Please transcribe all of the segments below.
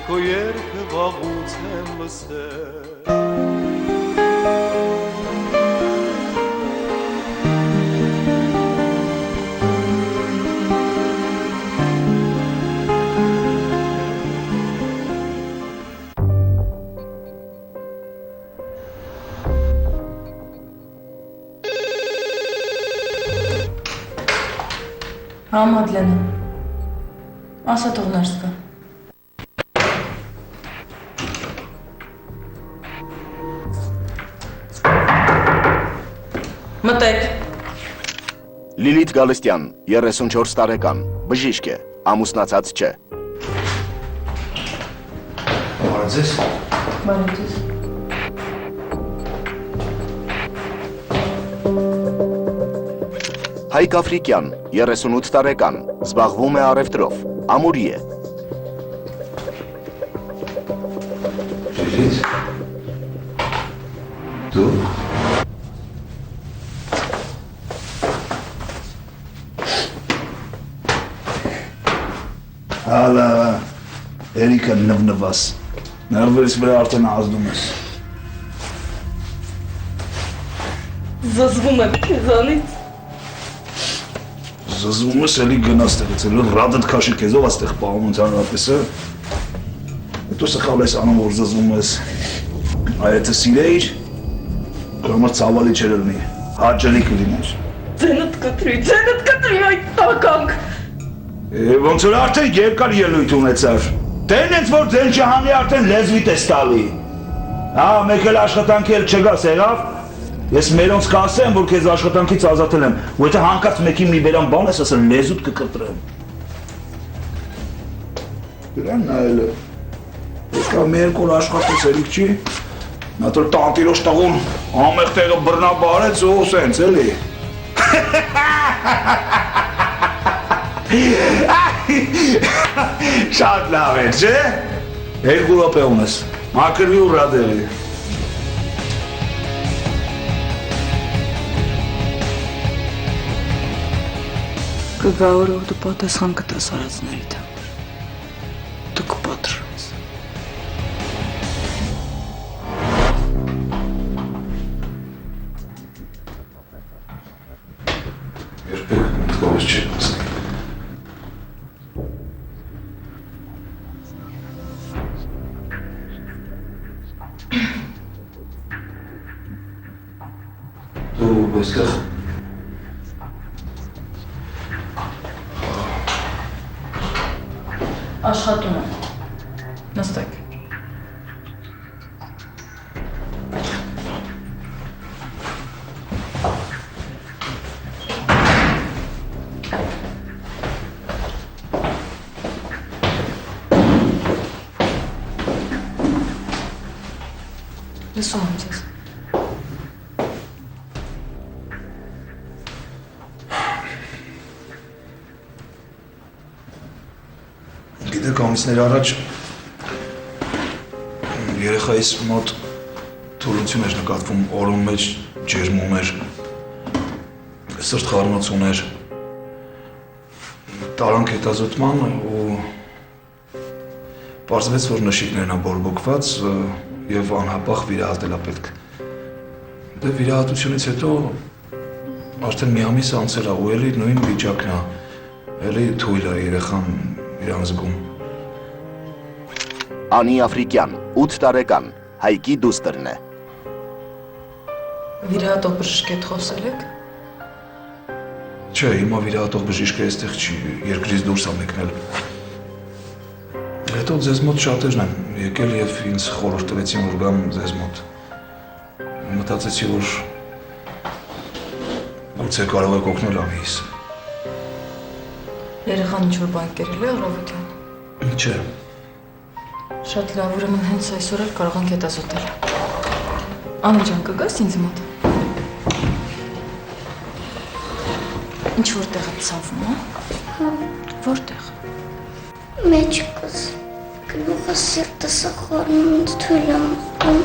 քո երգը վաղուց եմ լսել Հա, Մադլենը, ասա թողներս կա։ Մտեք։ Լիլիթ Գալստյան, 34 տարեկան, բժիշկ է, ամուսնացած չէ։ Բարև ձեզ։ Բարև ձեզ։ Հայկ Աֆրիկյան, 38 տարեկան, զբաղվում է առևտրով, ամուրի է։ Լիլիթ։ Դու։ Հալա, Էրիկա նվնվաս, ներվերս վրա արդեն ազդում ես։ Զզվում եմ քեզանից։ Զզվում ես էլի գնաս տեղից, էլի ռադդ քաշի քեզով աստեղ պահում ընդհանրապես է։ Հետո սխալ ես անում, որ զզվում ես։ Այ եթե սիրեիր, կամար ցավալի չէր լինի, հաճելի կլիներ։ Ձենդ կտրի այդ տականք։ Ոնց որ արդեն երկար ելույթ ունեցավ։ Դեն ես որ ձեն չհանի արդեն լեզվիտ ես տալի։ Հա, մեկ էլ աշխատանքի էլ չգաս եղավ։ Ես մերոնց կասեմ, որ քեզ աշխատանքից ազատել եմ, ու եթե հանկարծ մեկին մի բերան բան ես ասել, լեզուտ կկտրեմ։ Դրան նայել է։ Ես կա մի երկու օր աշխատես էլիք չի։ Նա դեռ տանտիրոջ տղուն ամեղ տեղը բռնա բարեց ու սենց էլի։ Շատ լավ է, չէ՞։ Երկու րոպե ունես։ Մաքրվի ու ռադերի։ Կգա օրը դու պատասխան կտաս արածներիդ։ Դու կպատրոնես։ Երբեք մտքովս չեմ ասել։ Դու այստեղ Աշխատում եմ։ Նստեք։ Լսում եմ ձեզ։ Գիտեք, ամիսներ առաջ երեխայիս մոտ թուլություն էր նկատվում, օրում մեջ ջերմում էր, սրտխառնոց ուներ, տարանք հետազոտման ու պարզվեց, որ նշիկներն են բորբոքված և անհապաղ վիրահատել է պետք։ Դե վիրահատությունից հետո արդեն մի ամիս անցել է ու էլի նույն վիճակն է, էլի թույլ է երեխան իրան զգում։ Անի Աֆրիկյան, 8 տարեկան, Հայկի դուստրն է։ Վիրահատող բժիշկ հետ խոսել եք։ Չէ, հիմա վիրահատող բժիշկը այստեղ չի, երկրից դուրս է մեկնել։ Հետո ձեզ մոտ շատերն են եկել և ինձ խորհուրդ տվեցին, որ գամ ձեզ մոտ։ Մտածեցի, որ գուցե կարող եք օգնել ավիս։ Երեխան ինչ-որ բան կերել է առավոտյան։ Չէ։ Շատ լավ, ուրեմն հենց այսօր էլ կարող ենք հետազոտել։ Անի ջան, կգաս ինձ մոտ։ Ինչ որտեղ է ցավում, հա։ Որտեղ։ Մեջքս, գլուխս, սիրտս խորնում, ինձ թույլ եմ ուտում։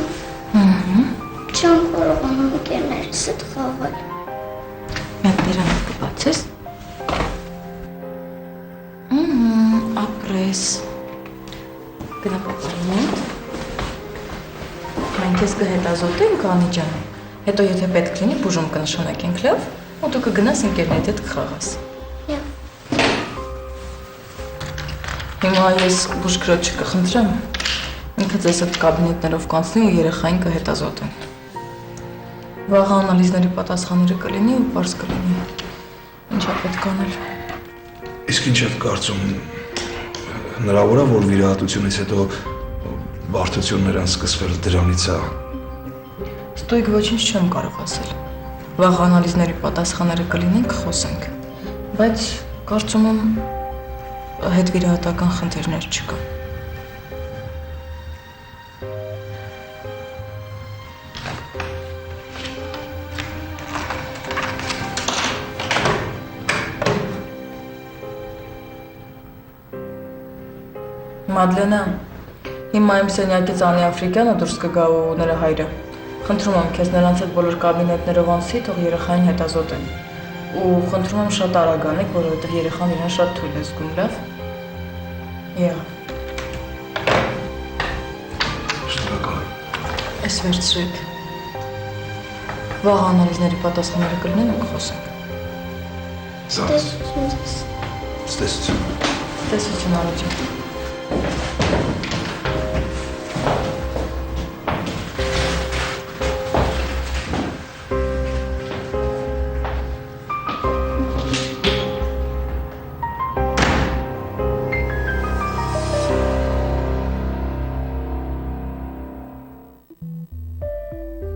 Չեմ կարողանում ընկերներիս հետ խաղալ։ Մեկ բերանը կբացես։ Ապրես։ Գնա պապայի մոտ։ Մենք ես կհետազոտենք Անի ջան։ Հետո եթե պետք լինի բուժում կնշանակենք, լավ։ Ու դու կգնաս ընկերներիդ հետ կխաղաս։ Եվ Հիմա ես բուժքրոջը կխնդրեմ։ Ինքը ձեզ այդ կաբինետներով կանցնի ու երեխային կհետազոտեն։ Վաղ անալիզների պատասխանները կլինի ու պարզ կլինի։ Ինչա պետք անել։ Իսկ ինչ եք կարծում, հնարավոր է, որ վիրահատությունից հետո բարդություններն սկսվել դրանից է։ Ստույգ ոչինչ չեմ կարող ասել։ Վաղ անալիզների պատասխանները կլինեն, կխոսենք։ Բայց կարծում եմ հետվիրահատական խնդիրներ չկա։ Մադլենա, հիմա իմ սենյակից Անի Աֆրիկյանը դուրս կգա ու նրա հայրը։ Խնդրում եմ քեզ նրանց հետ բոլոր կաբինետներով անցի, թող երեխային հետազոտեն։ Ու խնդրում եմ շատ արագ անեք, որովհետև երեխան իրեն շատ թույլ է զգում, լավ։ Եղա։ Շնորհակալ եմ։ Էս վերցրեք։ Վաղ անալիզների պատասխանները կլինեն ու կխոսենք։ Սա տեսություն ես։ ստեսություն։ Տեսություն Անի ջան։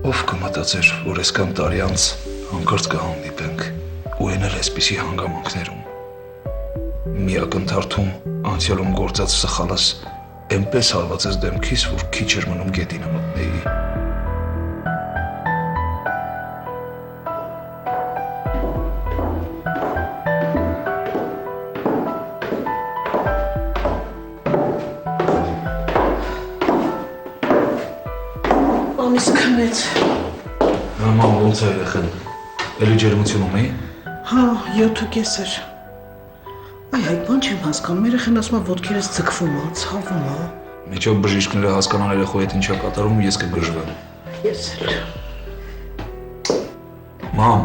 Ով կմտածեր, որ այսքան տարի անց հանկարծ կհանդիպենք ու այն էլ այսպիսի հանգամանքներում։ Մի ակնթարթում անցյալում գործած սխալս այնպես հարվածեց դեմքիս, որ քիչ էր մնում գետինը մտնեի։ Ամիս քնեց։ Մաման ոնց է երեխան։ Էլի ջերմություն ունի։ Հա, 7:30 էր։ Այ, բան չեմ հասկանում, մեր երեխան ասում է ոտքերս ձգվում է, ցավում է։ Միջով բժիշկները հասկանան երեխայի հետ ինչա կատարում, ես կգժվեմ։ Ես էլ։ Մամ,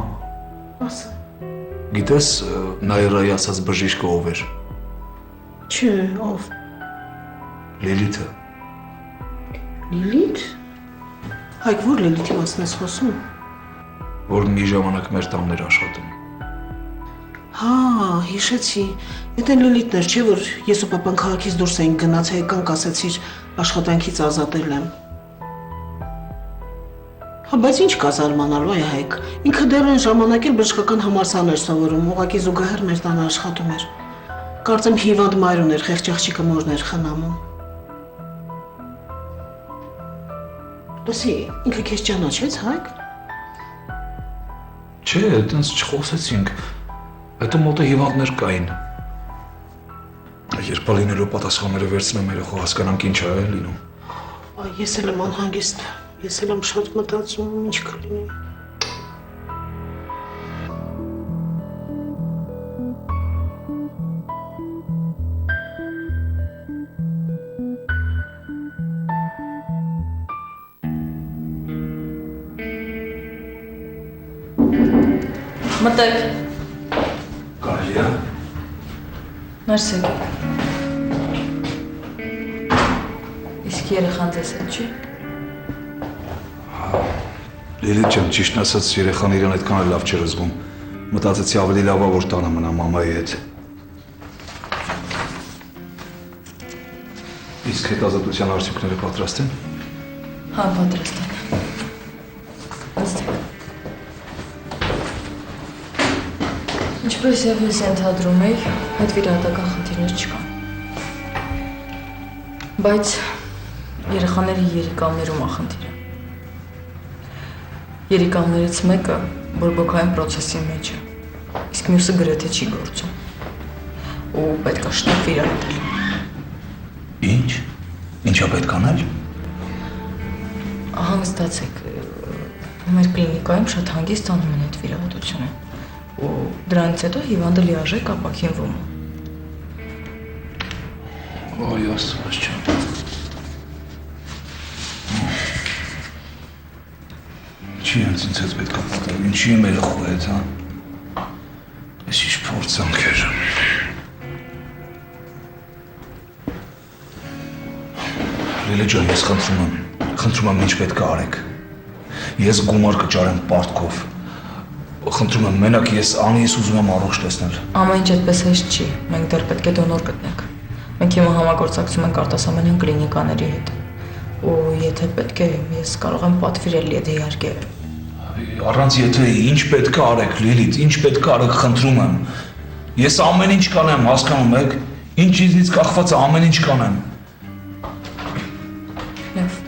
Ասա։ գիտես Նայրայի ասած բժիշկը ով էր։ Չէ, ով։ Լիլիթը։ Լիլիթ։ Հայք որ Լիլիթի մասն ես խոսում։ Որ մի ժամանակ մեր տանն էր աշխատում։ Հա, հիշեցի։ Եթե Լիլիթն էր, չէ՞ որ ես ու պապան քաղաքից դուրս էինք գնաց, եկանք ասեցիր աշխատանքից ազատել եմ։ Հա, բայց ինչ կա զարմանալու է Հայկ։ Ինքը դեռ այն ժամանակ էլ բժշկական համալսարան էր սովորում, ուղղակի զուգահեռ մեր տանը աշխատում էր։ Կարծեմ հիվանդ մայր ուներ, խեղճ աղջիկը մորներ խնամում։ Լսի, ինքը քեզ ճանաչեց, Հայկ։ Չէ, այտենց չխոսեցինք։ Հետո մոտը հիվանդներ կային։ Երբ լինելու պատասխանները վերցնեմ, երեխա հասկանանք ինչ է լինում։ Այ ես էլ եմ անհանգիստ։ Ես էլ եմ շատ մտածում, ինչ կլինի։ Մտեք։ Կարելի է։ Մերսի։ Իսկ երեխան ձեզ հետ չի։ Լիլիթ ջան, ճիշտն ասած, երեխան իրան այդքան էլ լավ չէր զգում։ Մտածեցի ավելի լավ է, որ տանը մնա մամայի հետ։ Իսկ հետազոտության արդյունքները պատրաստ են։ Հա, պատրաստ եմ։ Նստեք։ Ինչպես եւ ես ենթադրում էի, այդ վիրահատական խնդիրներ չկան։ Բայց երեխաների երիկամներում է խնդիրը։ Երիկամներից մեկը բորբոքային պրոցեսի մեջ է, իսկ մյուսը գրեթե չի գործում։ Ու պետք է շտապ վիրահատել։ Ինչ։ Ինչա պետք անել։ Հանգստացեք, մեր կլինիկայում շատ հանգիստ անում են այդ վիրահատությունը։ Ու դրանից հետո հիվանդը լիարժեք ապաքինվում։ Ոյ, աստված ջան։ Ինչի հենց ինձ հետ պետք է պատահի, ինչի եմ երախու հետ, հա։ Ես ինչ փորձանք էր։ Լիլի ջան, ես խնդրում եմ ինչ պետք է արեք։ Ես գումար կճարեմ պարտքով։ Խնդրում եմ, մենակ ես Անիից ուզում եմ առողջ տեսնել։ Ամեն ինչ այդպես հեշտ չի, մենք դեռ պետք է դոնոր գտնենք։ Մենք հիմա համագործակցում ենք արտասահմանյան կլինիկաների հետ։ Ու եթե պետք է, ես կարող եմ պատվիրել, եթե իհարկե։ Առանց եթե ինչ պետք է արեք, Լիլիթ, ինչ պետք է արեք, խնդրում եմ։ Ես ամեն ինչ կանեմ, հասկանում եք, ինչ ինձնից կախված է, ամեն ինչ կանեմ։ Լավ։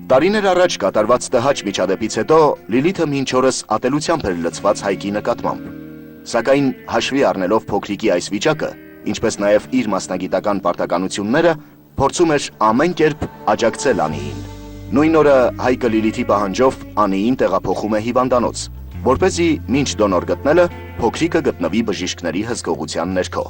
Տարիներ առաջ կատարված տհաճ միջադեպից հետո Լիլիթը մինչ օրս ատելությամբ էր լցված Հայկի նկատմամբ։ Սակայն հաշվի առնելով փոքրիկի այս վիճակը, ինչպես նաև իր մասնագիտական պարտականությունները, փորձում էր ամեն կերպ աջակցել Անիին։ Նույն օրը Հայկը Լիլիթի պահանջով Անիին տեղափոխում է հիվանդանոց, որպեսզի մինչ դոնոր գտնելը փոքրիկը գտնվի բժիշկների հսկողության ներքո։